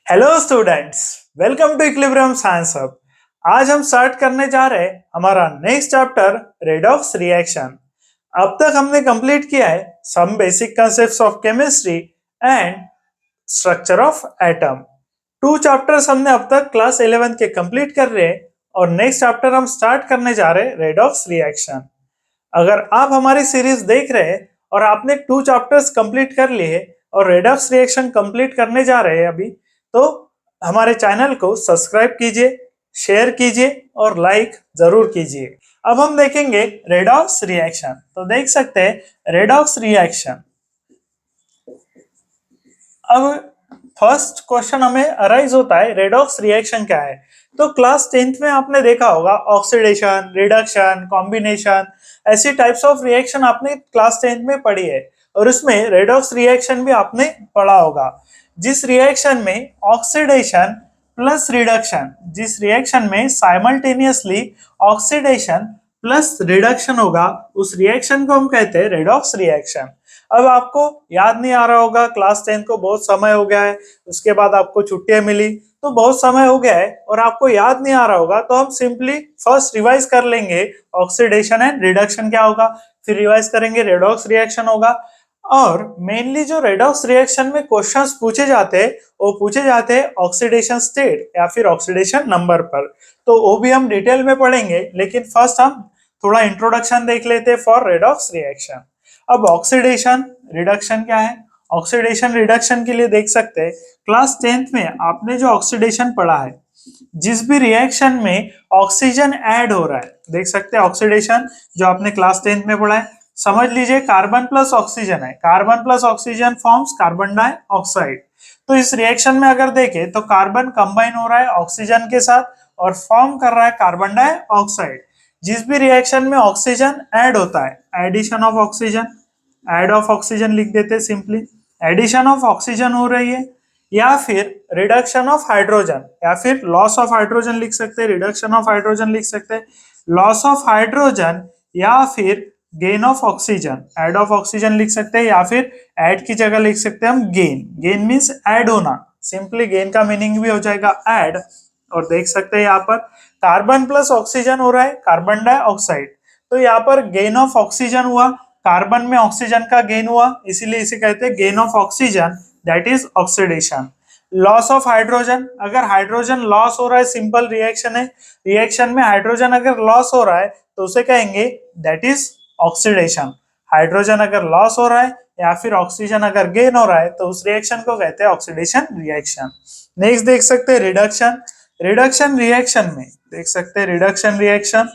Hello students, welcome to Equilibrium Science Hub. आज हम start करने जा रहे हैं हमारा नेक्स्ट चैप्टर रेडॉक्स रिएक्शन। अब तक हमने कंप्लीट किया है some basic concepts of chemistry and structure of atom. Two chapters हमने अब तक क्लास 11 के कंप्लीट कर रहे हैं और नेक्स्ट चैप्टर हम स्टार्ट करने जा रहे हैं रेडॉक्स रिएक्शन। अगर आप हमारी सीरीज देख रहे हैं और आपने टू चैप्टर्स कंप्लीट कर लिए और रेडॉक्स रिएक्शन कंप्लीट करने जा रहे हैं अभी, तो हमारे चैनल को सब्सक्राइब कीजिए, शेयर कीजिए और लाइक जरूर कीजिए। अब हम देखेंगे रेडॉक्स रिएक्शन। तो देख सकते हैं रेडॉक्स रिएक्शन। अब फर्स्ट क्वेश्चन हमें अराइज होता है रेडॉक्स रिएक्शन क्या है। तो क्लास 10th में आपने देखा होगा ऑक्सीडेशन, रिडक्शन, कॉम्बिनेशन, ऐसी टाइप्स ऑफ रिएक्शन आपने क्लास 10th में पढ़ी है और उसमें रेडॉक्स रिएक्शन भी आपने पढ़ा होगा। जिस रिएक्शन में ऑक्सीडेशन प्लस रिडक्शन, जिस रिएक्शन में साइमल्टेनियसली ऑक्सीडेशन प्लस रिडक्शन होगा, उस रिएक्शन को हम कहते हैं रेडॉक्स रिएक्शन। अब आपको याद नहीं आ रहा होगा, क्लास 10 को बहुत समय हो गया है, उसके बाद आपको छुट्टियां मिली तो बहुत समय हो गया है और आपको याद नहीं आ रहा होगा, तो हम सिंपली फर्स्ट रिवाइज कर लेंगे ऑक्सीडेशन एंड रिडक्शन क्या होगा, फिर रिवाइज करेंगे रेडॉक्स रिएक्शन होगा। और मेनली जो रेडॉक्स रिएक्शन में क्वेश्चंस पूछे जाते हैं वो पूछे जाते हैं ऑक्सीडेशन स्टेट या फिर ऑक्सीडेशन नंबर पर, तो वो भी हम डिटेल में पढ़ेंगे। लेकिन फर्स्ट हम थोड़ा इंट्रोडक्शन देख लेते हैं फॉर रेडॉक्स रिएक्शन। अब ऑक्सीडेशन रिडक्शन क्या है? ऑक्सीडेशन रिडक्शन के लिए देख सकते हैं क्लास 10th में आपने जो ऑक्सीडेशन पढ़ा है, जिस भी रिएक्शन में ऑक्सीजन ऐड हो रहा है, देख सकते हैं ऑक्सीडेशन जो आपने क्लास 10th में पढ़ा है, समझ लीजिए कार्बन प्लस ऑक्सीजन है, carbon plus oxygen forms carbon dioxide. तो इस रिएक्शन में अगर देखें तो कार्बन कंबाइन हो रहा है ऑक्सीजन के साथ और फॉर्म कर रहा है कार्बन डाइऑक्साइड। जिस भी रिएक्शन में ऑक्सीजन ऐड होता है, addition of oxygen, add of oxygen लिख देते सिंपली, एडिशन ऑफ ऑक्सीजन हो रही है, या फिर रिडक्शन ऑफ हाइड्रोजन या फिर लॉस ऑफ हाइड्रोजन लिख सकते हैं, रिडक्शन ऑफ हाइड्रोजन लिख सकते हैं, लॉस ऑफ हाइड्रोजन या फिर gain of oxygen, add of oxygen लिख सकते हैं, या फिर ऐड की जगह लिख सकते हैं हम गेन। गेन मीन्स ऐड होना, सिंपली गेन का मीनिंग भी हो जाएगा ऐड। और देख सकते हैं यहाँ पर कार्बन प्लस ऑक्सीजन हो रहा है कार्बन डाइऑक्साइड, तो यहाँ पर गेन ऑफ ऑक्सीजन हुआ, कार्बन में ऑक्सीजन का गेन हुआ, इसीलिए इसे कहते हैं gain of oxygen, that is oxidation. Loss of hydrogen, अगर हाइड्रोजन लॉस हो रहा है, सिंपल रिएक्शन है, रिएक्शन में हाइड्रोजन अगर लॉस हो रहा है तो उसे कहेंगे दैट इज ऑक्सीडेशन। हाइड्रोजन अगर लॉस हो रहा है या फिर ऑक्सीजन अगर गेन हो रहा है तो उस रिएक्शन को कहते हैं ऑक्सीडेशन रिएक्शन। नेक्स्ट देख सकते हैं रिडक्शन। रिडक्शन रिएक्शन में देख सकते हैं रिडक्शन रिएक्शन,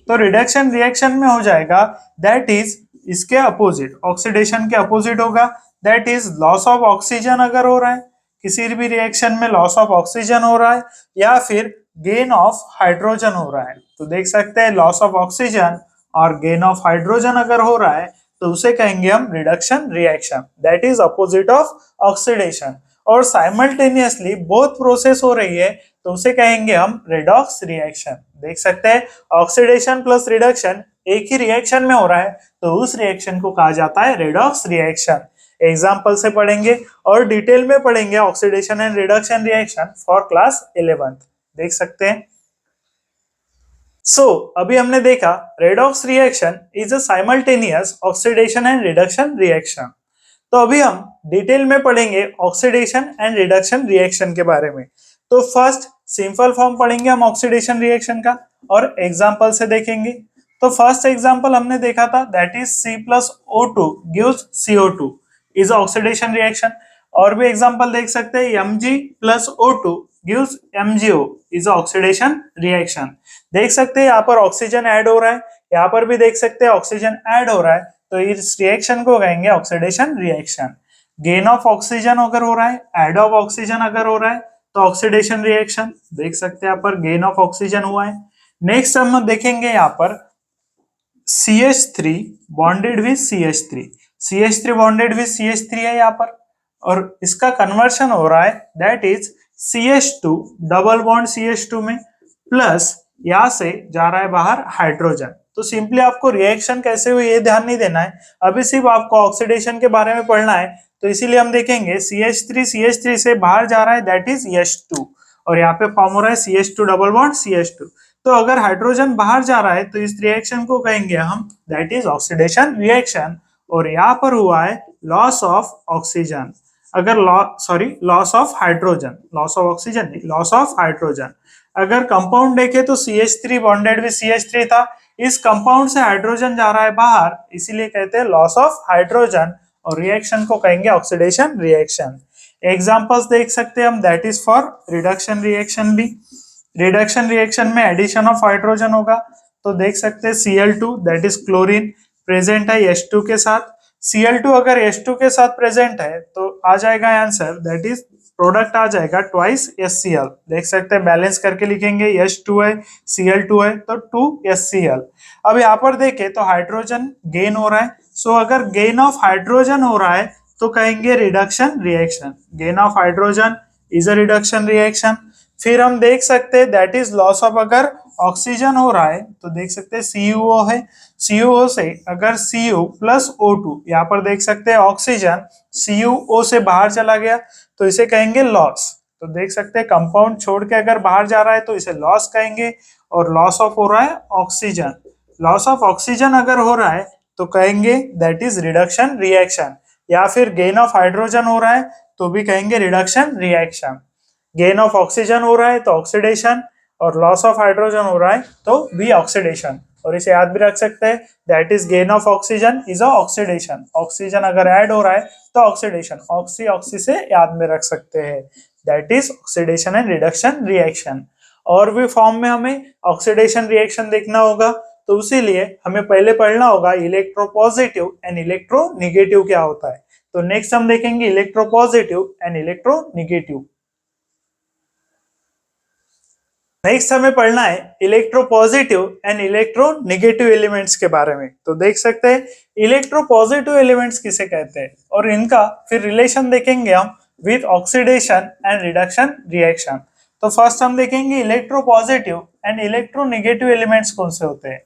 तो रिडक्शन रिएक्शन में हो जाएगा दैट इज इसके अपोजिट, ऑक्सीडेशन के अपोजिट होगा, that is loss of oxygen अगर हो रहा है, किसी भी रिएक्शन में लॉस ऑफ ऑक्सीजन हो रहा है या फिर गेन ऑफ हाइड्रोजन हो रहा है, तो देख सकते हैं लॉस ऑफ ऑक्सीजन और गेन ऑफ हाइड्रोजन अगर हो रहा है तो उसे कहेंगे हम reduction reaction, that is opposite of oxidation. और साइमल्टेनियसली बोथ प्रोसेस हो रही है तो उसे कहेंगे हम रेडॉक्स रिएक्शन। देख सकते हैं ऑक्सीडेशन प्लस रिडक्शन एक ही रिएक्शन में हो रहा है तो उस रिएक्शन को कहा जाता है रेडॉक्स रिएक्शन। एग्जाम्पल से पढ़ेंगे और डिटेल में पढ़ेंगे oxidation and reduction reaction for class 11th। देख सकते हैं। अभी हमने देखा redox reaction is a simultaneous oxidation and reduction reaction. तो अभी हम डिटेल में पढ़ेंगे ऑक्सीडेशन एंड रिडक्शन रिएक्शन के बारे में। तो फर्स्ट सिंपल फॉर्म पढ़ेंगे हम ऑक्सीडेशन रिएक्शन का और एग्जांपल से देखेंगे। तो फर्स्ट एग्जांपल हमने देखा था that is C+O2 gives CO2 is oxidation reaction. और भी एग्जांपल देख सकते हैं Mg+O2 gives MgO is oxidation reaction. देख सकते हैं यहाँ पर ऑक्सीजन ऐड हो रहा है, यहाँ पर भी देख सकते हैं ऑक्सीजन ऐड हो रहा है, तो इस रिएक्शन को कहेंगे oxidation reaction. Gain of oxygen अगर हो रहा है, ऐड ऑफ ऑक्सीजन अगर हो रहा है तो ऑक्सीडेशन रिएक्शन। देख सकते हैं यहाँ पर गेन ऑफ ऑक्सीजन हुआ है। नेक्स्ट हम देखेंगे यहाँ पर CH3 bonded with CH3, CH3 bonded with CH3 है यहाँ पर और इसका कन्वर्शन हो रहा है that is CH2 double bond CH2 में प्लस यहां से जा रहा है बाहर हाइड्रोजन। तो सिंपली आपको रिएक्शन कैसे हुई ये ध्यान नहीं देना है, अभी सिर्फ आपको ऑक्सीडेशन के बारे में पढ़ना है। तो इसीलिए हम देखेंगे CH3 से बाहर जा रहा है, दैट इज H2, और यहाँ पे फॉर्म हो रहा है CH2 डबल बॉन्ड CH2। तो अगर हाइड्रोजन बाहर जा रहा है तो इस रिएक्शन को कहेंगे हम दैट इज ऑक्सीडेशन रिएक्शन, और यहाँ पर हुआ है लॉस ऑफ ऑक्सीजन, अगर loss of hydrogen, loss of oxygen नहीं, लॉस ऑफ हाइड्रोजन। अगर कंपाउंड देखे तो CH3 बॉन्डेड विद CH3 था, इस कंपाउंड से हाइड्रोजन जा रहा है बाहर, इसीलिए कहते हैं लॉस ऑफ हाइड्रोजन, और रिएक्शन को कहेंगे ऑक्सीडेशन रिएक्शन। एग्जांपल्स देख सकते हैं हम, that is for reduction reaction भी। रिडक्शन रिएक्शन में एडिशन ऑफ हाइड्रोजन होगा, तो देख सकते हैं Cl2 that is chlorine present है H2 के साथ। Cl2 अगर H2 के साथ प्रेजेंट है तो आ जाएगा आंसर दैट इज प्रोडक्ट आ जाएगा ट्वाइस HCl। देख सकते हैं बैलेंस करके लिखेंगे, H2 है Cl2 है तो 2HCl। अब यहाँ पर देखें तो हाइड्रोजन गेन हो रहा है, सो अगर गेन ऑफ हाइड्रोजन हो रहा है तो कहेंगे reduction reaction. Gain of hydrogen is a reduction reaction. फिर हम देख सकते हैं दैट इज लॉस ऑफ, अगर ऑक्सीजन हो रहा है तो देख सकते हैं CuO है, CuO से अगर Cu प्लस O2, यहाँ पर देख सकते हैं ऑक्सीजन CuO से बाहर चला गया तो इसे कहेंगे लॉस। तो देख सकते हैं कंपाउंड छोड़ के अगर बाहर जा रहा है तो इसे लॉस कहेंगे, और लॉस ऑफ हो रहा है ऑक्सीजन, लॉस ऑफ ऑक्सीजन अगर हो रहा है तो कहेंगे दैट इज रिडक्शन रिएक्शन। या फिर गेन ऑफ हाइड्रोजन हो रहा है तो भी कहेंगे reduction reaction. Gain of oxygen हो रहा है तो ऑक्सीडेशन, और लॉस ऑफ हाइड्रोजन हो रहा है तो भी ऑक्सीडेशन। और इसे याद भी रख सकते हैं that is gain of oxygen is a oxidation. Oxygen अगर ऐड हो रहा है तो ऑक्सीडेशन, ऑक्सी ऑक्सी से याद में रख सकते हैं, that is oxidation and reduction reaction. और भी फॉर्म में हमें ऑक्सीडेशन रिएक्शन देखना होगा, तो उसीलिए हमें पहले पढ़ना होगा इलेक्ट्रोपॉजिटिव एंड इलेक्ट्रोनेगेटिव क्या होता है। तो नेक्स्ट हम देखेंगे इलेक्ट्रोपॉजिटिव एंड इलेक्ट्रोनेगेटिव। नेक्स्ट हमें पढ़ना है इलेक्ट्रोपॉजिटिव एंड इलेक्ट्रोनेगेटिव एलिमेंट्स के बारे में। तो देख सकते हैं इलेक्ट्रोपॉजिटिव एलिमेंट्स किसे कहते हैं, और इनका फिर रिलेशन देखेंगे हम with oxidation and reduction reaction. तो फर्स्ट हम देखेंगे इलेक्ट्रोपॉजिटिव एंड इलेक्ट्रोनेगेटिव एलिमेंट्स कौन से होते हैं।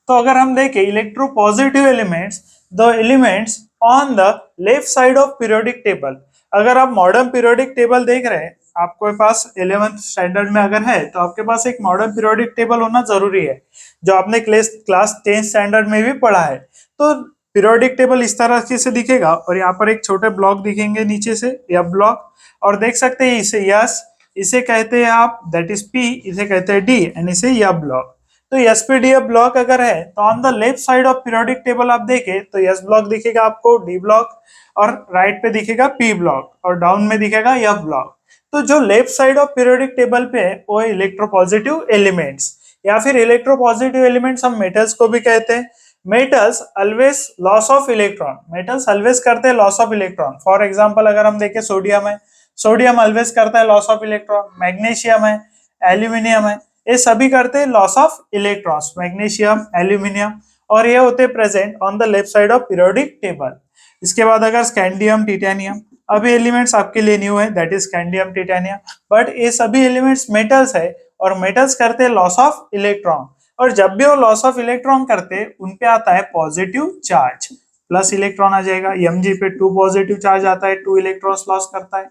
तो अगर हम देखें electropositive elements, the elements on the left side of periodic table. अगर आप मॉडर्न पीरियोडिक टेबल देख रहे हैं, आपके पास 11th स्टैंडर्ड में अगर है तो आपके पास एक मॉडर्न पीरियोडिक टेबल होना जरूरी है, जो आपने क्लास 10th स्टैंडर्ड में भी पढ़ा है। तो पीरियोडिक टेबल इस तरह से दिखेगा, और यहाँ पर एक छोटे ब्लॉक दिखेंगे नीचे से, यह ब्लॉक, और देख सकते हैं इसे यस, इसे कहते हैं आप दैट इज P, इसे कहते हैं D, एंड इसे यह ब्लॉक। तो SPDF ब्लॉक अगर है तो on the left side of periodic table आप देखें तो S ब्लॉक दिखेगा आपको, D ब्लॉक, और राइट पे दिखेगा P ब्लॉक, और डाउन में दिखेगा F ब्लॉक। तो जो left side of periodic table पे है वो है इलेक्ट्रोपॉजिटिव एलिमेंट्स, या फिर इलेक्ट्रोपॉजिटिव एलिमेंट्स हम मेटल्स को भी कहते हैं। Metals always loss of electron, metals always करते हैं loss of electron. For example अगर हम देखें सोडियम है, सोडियम ऑलवेज करता है लॉस ऑफ इलेक्ट्रॉन। मैग्नीशियम है, एल्यूमिनियम है, ये सभी करते हैं loss of electrons, magnesium, aluminium, और ये होते present on the left side of periodic table. इसके बाद अगर स्कैंडियम, टिटेनियम, अभी एलिमेंट्स आपके लिए न्यू है, that is scandium, titanium, but ये सभी एलिमेंट्स मेटल्स है, और मेटल्स करते हैं लॉस ऑफ इलेक्ट्रॉन। और जब भी वो लॉस ऑफ इलेक्ट्रॉन करते हैं उन पे आता है पॉजिटिव चार्ज, प्लस इलेक्ट्रॉन आ जाएगा। Mg पे 2 पॉजिटिव चार्ज आता है, 2 इलेक्ट्रॉन्स लॉस करता है।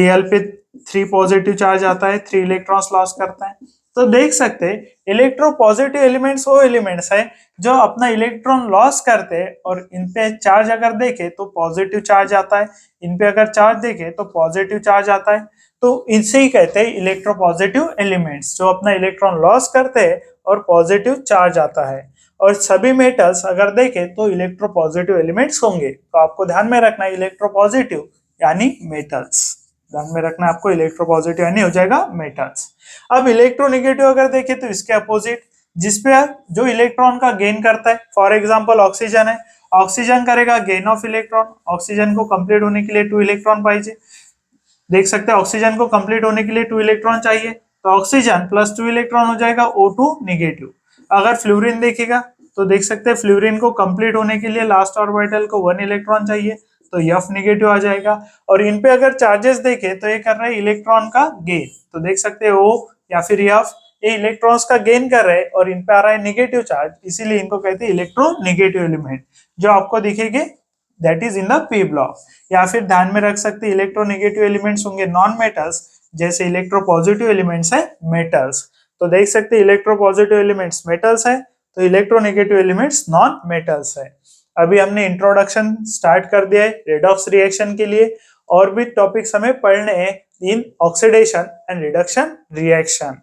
Al पे 3 पॉजिटिव चार्ज आता है, 3 इलेक्ट्रॉन्स लॉस करता है। तो देख सकते हैं इलेक्ट्रोपॉजिटिव एलिमेंट्स वो एलिमेंट्स है जो अपना इलेक्ट्रॉन लॉस करते हैं, और इन पे चार्ज अगर देखे तो पॉजिटिव चार्ज आता है, इन पे अगर चार्ज देखे तो पॉजिटिव चार्ज आता है। तो इनसे ही कहते हैं इलेक्ट्रोपॉजिटिव एलिमेंट्स, जो अपना इलेक्ट्रॉन लॉस करते हैं और पॉजिटिव चार्ज आता है। और सभी मेटल्स अगर देखें तो इलेक्ट्रोपॉजिटिव एलिमेंट्स होंगे। तो आपको ध्यान में रखना है इलेक्ट्रोपॉजिटिव यानी मेटल्स, ध्यान में रखना आपको इलेक्ट्रोपॉजिटिव यानी हो जाएगा मेटल्स। अब इलेक्ट्रोनेगेटिव अगर देखें तो इसके अपोजिट, जिसपे जो इलेक्ट्रॉन का गेन करता है, फॉर एग्जांपल ऑक्सीजन है, ऑक्सीजन करेगा गेन ऑफ इलेक्ट्रॉन। ऑक्सीजन को कंप्लीट होने के लिए 2 इलेक्ट्रॉन चाहिए, देख सकते हैं ऑक्सीजन को कंप्लीट होने के लिए 2 इलेक्ट्रॉन चाहिए, तो ऑक्सीजन प्लस 2 इलेक्ट्रॉन हो जाएगा O2 नेगेटिव। अगर फ्लोरीन देखेगा तो देख सकते हैं फ्लोरीन को कंप्लीट होने के लिए लास्ट ऑर्बिटल को 1 इलेक्ट्रॉन चाहिए, तो F नेगेटिव आ जाएगा। और इन पे अगर चार्जेस देखे तो ये कर रहे हैं इलेक्ट्रॉन का गेन, तो देख सकते हैं O या फिर F, ये इलेक्ट्रॉन्स का गेन कर रहे हैं और इन पे आ रहा है नेगेटिव चार्ज, इसीलिए इनको कहते हैं इलेक्ट्रोनेगेटिव एलिमेंट, जो आपको दिखेंगे that is in the P block. या फिर ध्यान में रख सकते इलेक्ट्रोनेगेटिव एलिमेंट्स होंगे नॉन मेटल्स, जैसे इलेक्ट्रोपॉजिटिव एलिमेंट्स है मेटल्स। तो देख सकते इलेक्ट्रोपॉजिटिव एलिमेंट्स मेटल्स है, तो इलेक्ट्रोनेगेटिव एलिमेंट्स नॉन मेटल्स है। अभी हमने इंट्रोडक्शन स्टार्ट कर दिया है रेडॉक्स रिएक्शन के लिए, और भी टॉपिक्स हमें पढ़ने हैं in oxidation and reduction reaction.